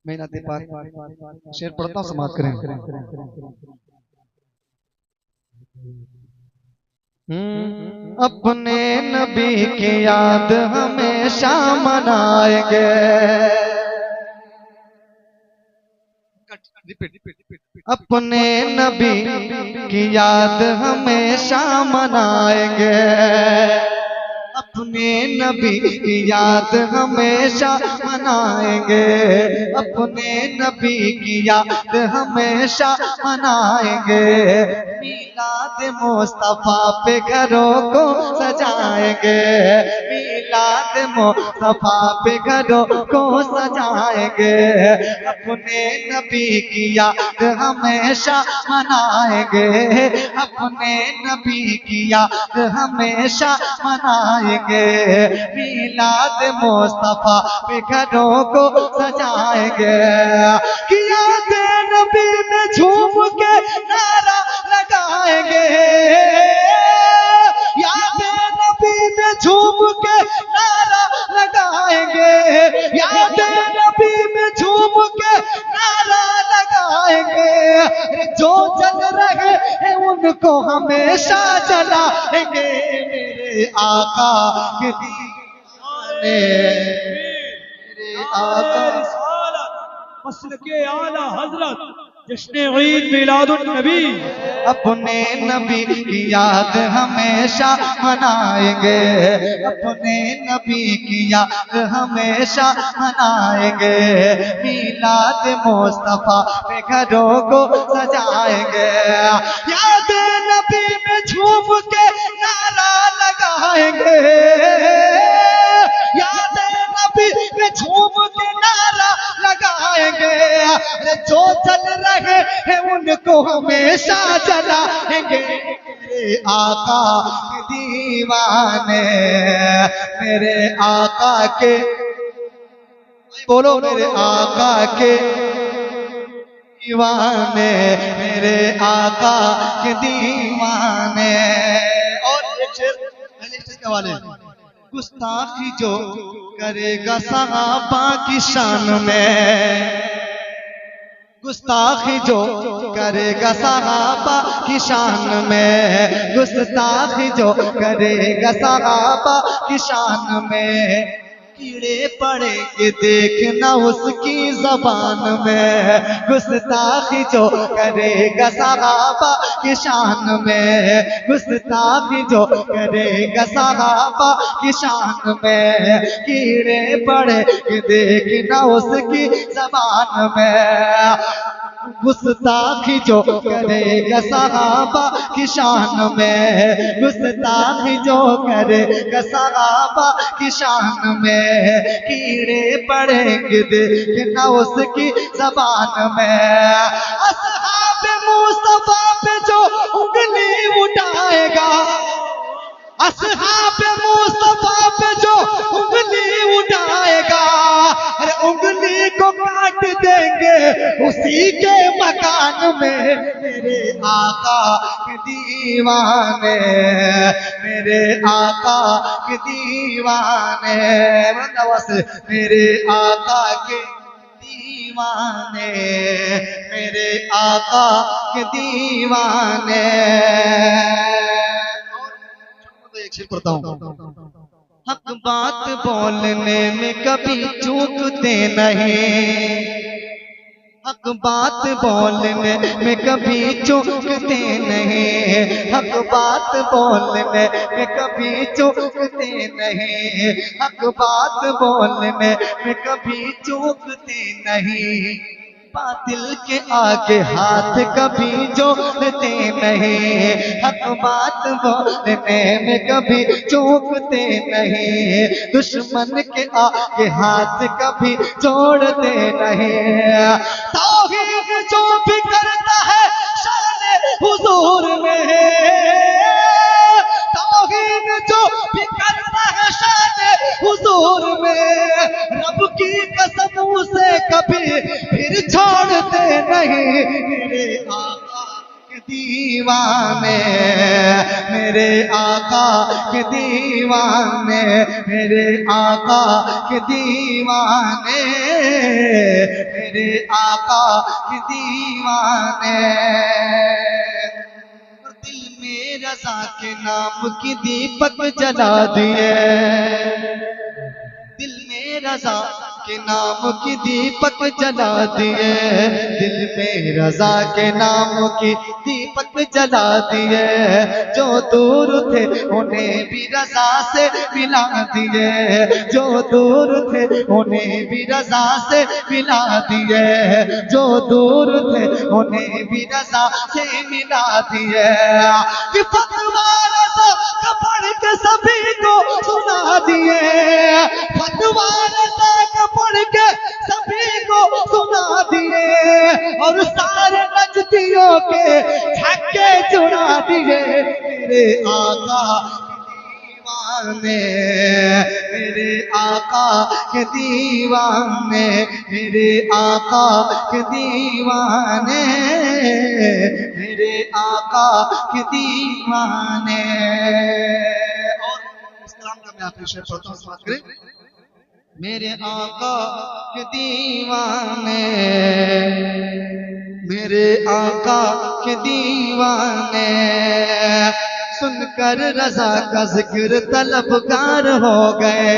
मेहनत पाक शेर पढ़ता हूँ, समाप्त करें। अपने नबी की याद हमेशा मनाएंगे। अपने नबी की याद हमेशा मनाएंगे। अपने नबी की याद हमेशा मनाएंगे। अपने नबी की याद हमेशा मनाएंगे। मिलाद मुस्तफा पे घरों को सजाएंगे। मिलाद मुस्तफा पे घरों को सजाएंगे। अपने नबी की याद हमेशा मनाएंगे। अपने नबी की याद हमेशा मनाएंगे। मिलाद मुस्तफा पे घरों को सजाएंगे। कि याद नबी में झूम के नारा लगाएंगे। याद नबी में झूम के नारा लगाएंगे। याद नबी में झूम के नारा लगाएंगे। जो चल रहे हैं उनको हमेशा जलाएंगे। मेरे आका के दीवाने, मेरे आका मसलके आला हजरत जश्न ईद मिलादुन नबी। अपने नबी की याद हमेशा मनाएंगे। अपने नबी की याद हमेशा मनाएंगे। मिलाद मुस्तफा पे घरों को सजाएंगे। याद नबी में झूम के नारा लगाएंगे। याद नबी में झूम के नारा लगाएंगे। जो चल रहे हैं उनको हमेशा जलाएंगे। मेरे आका के दीवाने, मेरे आका के, बोलो मेरे आका के दीवाने, मेरे आका के दीवाने। और एक शेर के हवाले, गुस्ताखी जो करेगा सहाबा की शान में, गुस्ताखी जो करेगा सहाबा की शान में, गुस्ताखी जो करेगा सहाबा की शान में, कीड़े पड़ेंगे देखना उसकी जबान में। गुस्ताखी जो करेगा सहाबा की शान में, गुस्ताखी जो करेगा सहाबा की शान में, कीड़े पड़ेंगे देखना उसकी जबान में। गुस्ताखी जो करेगा सहाबा की शान में, गुस्ताखी जो करेगा सहाबा की शान में, कीड़े पड़ेंगे देखना उसकी जबान में। असहाबे मुस्तफा पे जो उंगली उठाएगा, असहाबे मुस्तफा पे जो उंगली उठाएगा, अरे उंगली को काट देंगे उसी के मकान में। मेरे आका के दीवाने, मेरे आका के दीवाने, मेरे आका के दीवाने, मेरे आका के दीवाने। एक शेर पढ़ता हूँ। हक बात बोलने में कभी चूकते नहीं, हक बात बोलने में कभी चूकते नहीं, हक बात बोलने में कभी चूकते नहीं, हक बात बोलने में कभी चूकते नहीं। बातिल के आगे हाथ कभी जोड़ते नहीं, हक बात बोलने में कभी चूकते नहीं, दुश्मन के आगे हाथ कभी जोड़ते नहीं। तौहीद जो भी करता है शान हुजूर में, तौहीद जो भी करता है शान हुजूर में, रब की कसम उसे कभी फिर छोड़ते नहीं। मेरे आका के दीवाने, मेरे आका के दीवाने, मेरे आका के दीवाने, मेरे आका के दीवाने। और दिल में रज़ा के नाम की दीपक जला दिए, दिल में रज़ा के नाम की दीपक जला दिए, दिल में रज़ा के नाम की दीपक जला दिए। जो दूर थे उन्हें भी रज़ा से मिला दिए, जो दूर थे उन्हें भी रज़ा से मिला दिए, जो दूर थे उन्हें भी रज़ा से मिला दिए। कि फतवा रज़ा का पढ़ के सभी को सुना दिए, फतवा रज़ा का पढ़ के सभी को सुना दिए, और सारे नजदियों के छक्के छुड़ा दिए। मेरे आका दीवाने, मेरे आका के दीवाने, मेरे आका के दीवाने, मेरे आका के दीवाने। और इस कलाम का मैं आखिरी शेर पढ़ता हूं, समाप्त करें। मेरे आका के दीवाने, मेरे आका के दीवाने, सुनकर रज़ा का जिक्र तलबगार हो गए,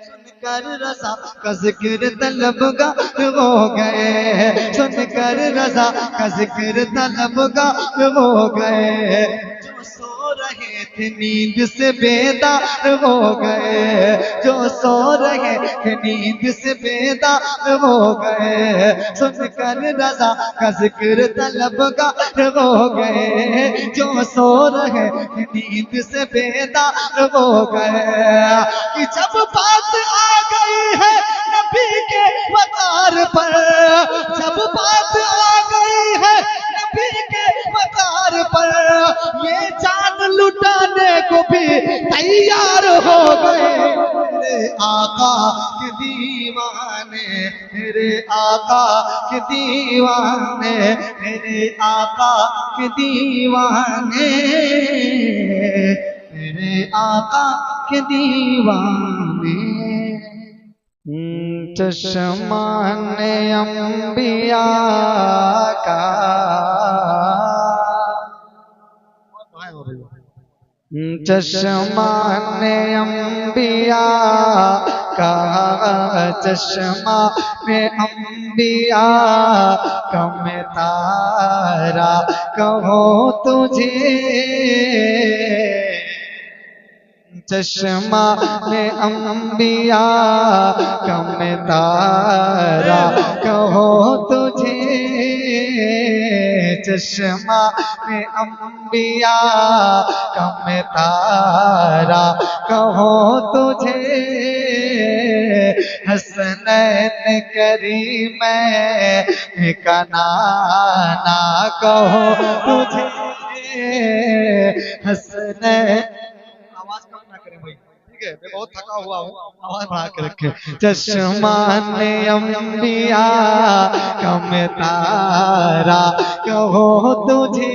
सुनकर रज़ा का जिक्र तलबगार हो गए, सुनकर रज़ा का जिक्र तलबगार हो गए। जो सो रहे थे नींद से बेदार हो गए, जो सो रहे थे नींद से बेदार हो गए, सुनकर रज़ा का जिक्र तलबगार हो गए। जो सो रहे थे नींद से बेदार हो गए। कि जब बात आ गई है नबी के मकार पर, जब बात आ गई है नबी के मकार पर, ये जान लुटाने को भी तैयार हो गए। मेरे आका के दीवाने, मेरे आका के दीवाने, मेरे आका के दीवाने, मेरे आका के दीवाने। चश्माने अंबिया का, चश्माने अंबिया का, चश्मा में अंबिया का मैं तारा कहूँ तुझे, चश्मा में अंबिया का मैं तारा कहूँ तुझे, चश्मा में अंबिया का मैं तारा कहूँ तुझे। हसनैन करीमैन का नाना कहूँ तुझे, हसनैन। आवाज कम ना करें भाई, ठीक है, मैं बहुत थका हुआ हूँ, आवाज बढ़ा के रखे। चश्माने अंबिया का मैं तारा कहूँ तुझे,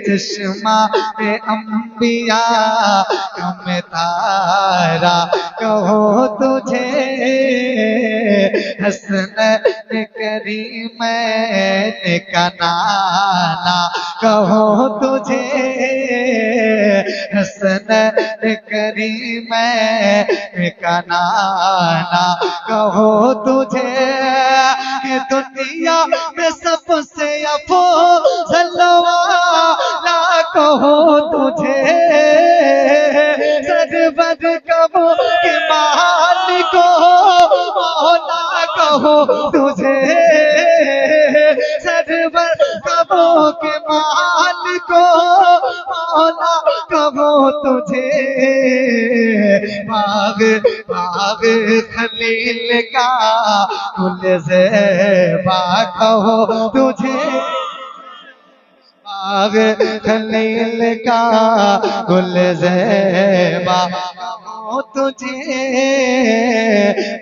चश्मा में अंबिया का मैं तारा कहूँ तुझे। हसनैन करीमैन का नाना कहूँ तुझे, हसनैन करीमैन का नाना कहूँ तुझे। दुनिया में सबसे अफजल वाला कहूँ तुझे, सरवर कबो के मालिक मौला कहूँ तुझे, सरवर कबो के मालिक मौला कहूँ तुझे। बाग बाग खलील का गुल ज़ेबा कहूँ तुझे, बाग खलील का गुल ज़ेबा कहूँ तुझे,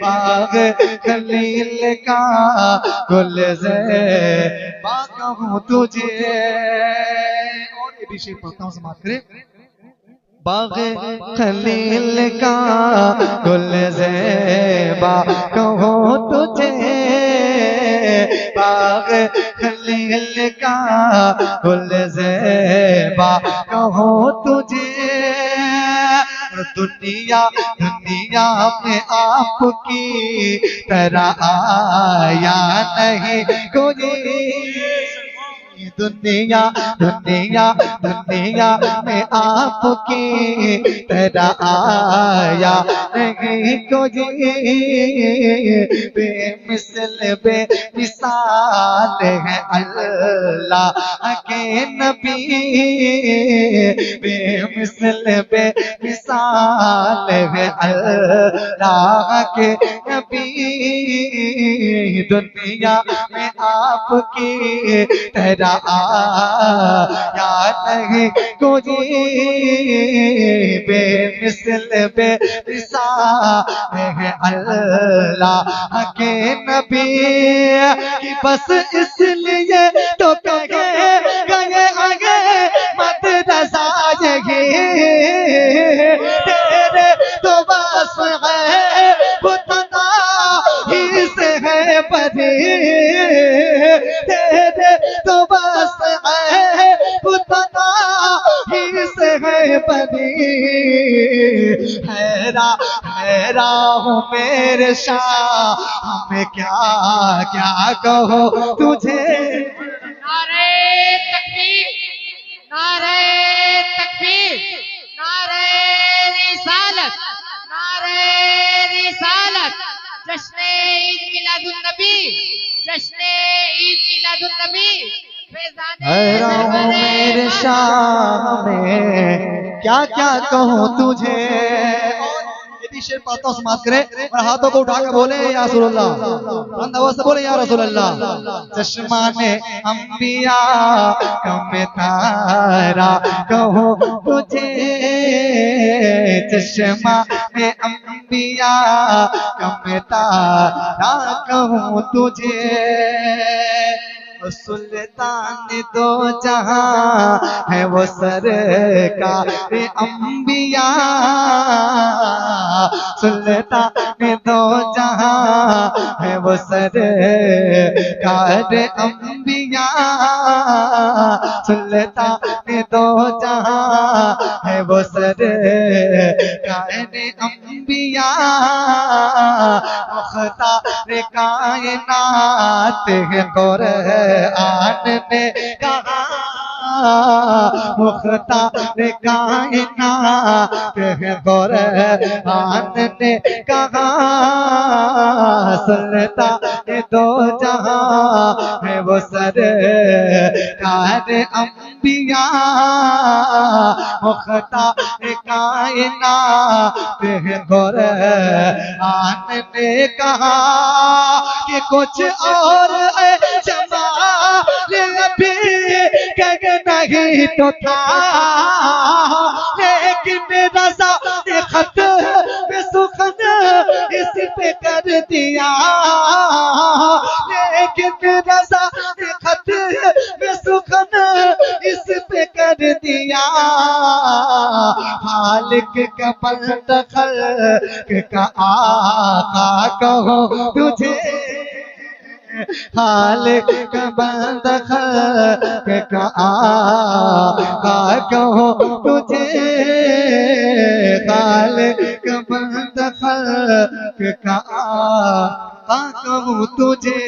बाग खलील का गुल ज़ेबा कहूँ तुझे। और ये भी शेर पढ़ता हूँ, समाप्त करें। बाग खलील का गुल ज़ेबा कहूँ बाग खलील का गुल ज़ेबा कहूँ तुझे। दुनिया दुनिया में आपकी तरह आया नहीं कोई। दुनिया दुनिया दुनिया में आपकी तरह आया नहीं कोई। बेमिसल बेमिसाल है अल्लाह के नबी। बेमिसल बेमिसाल है अल्लाह के नबी। दुनिया में आपकी तरह आया नहीं कोई। बेमिसल बेमिसाल है अल्लाह के नबी। कि बस इसलिए तो कहे गए आगे मत रजा तेरे तो बस है बुतना ही से है परी। तेरे तो बस है बुतना ही से है परी। हैरा हैरा हूँ मेरे शाह हमें क्या क्या कहो तुझे। नारे तकबीर, नारे तकबीर, नारे रिसालत, नारे रिसालत। जश्न ईद मिलादुन नबी, जश्न ईद मिलादुन नबी। हैरा हूँ मेरे शाह में क्या क्या कहूँ तुझे। यदि शेर पाता समाप्त करे और हाथों को उठाकर बोले या रसूलुल्लाह, बुलंद आवाज से बोले या रसूलुल्लाह। चश्मा ने अंबिया कम तारा कहो तुझे। चश्मा ने अंबिया कम तारा कहूँ तुझे। सुल्तान दो जहां है वो सरकार अंबिया। सुल्तान दो जहां है वो सरकार अंबिया। सुल्तान दो जहां है वो सरकार अंबिया। मुख्तार कायनात है कुरान ने कहा। मुख्तार कायनात है कुरान ने कहा। सुल्तान दो जहां है वो सरकार अंबिया। मुख्तार कायनात है कुरान ने कहा कि कुछ और भी नहीं तो था। लेकिन रज़ा ने खत पे सुखन इस पे कर दिया। लेकिन रज़ा ने खत पे सुखन इस पे कर दिया। खालिक का बंद खल्क का आका कहो तुझे। खालिक का बंद खल्क का आका कहो तुझे। खालिक का बंद खल्क का आका कहूँ तुझे।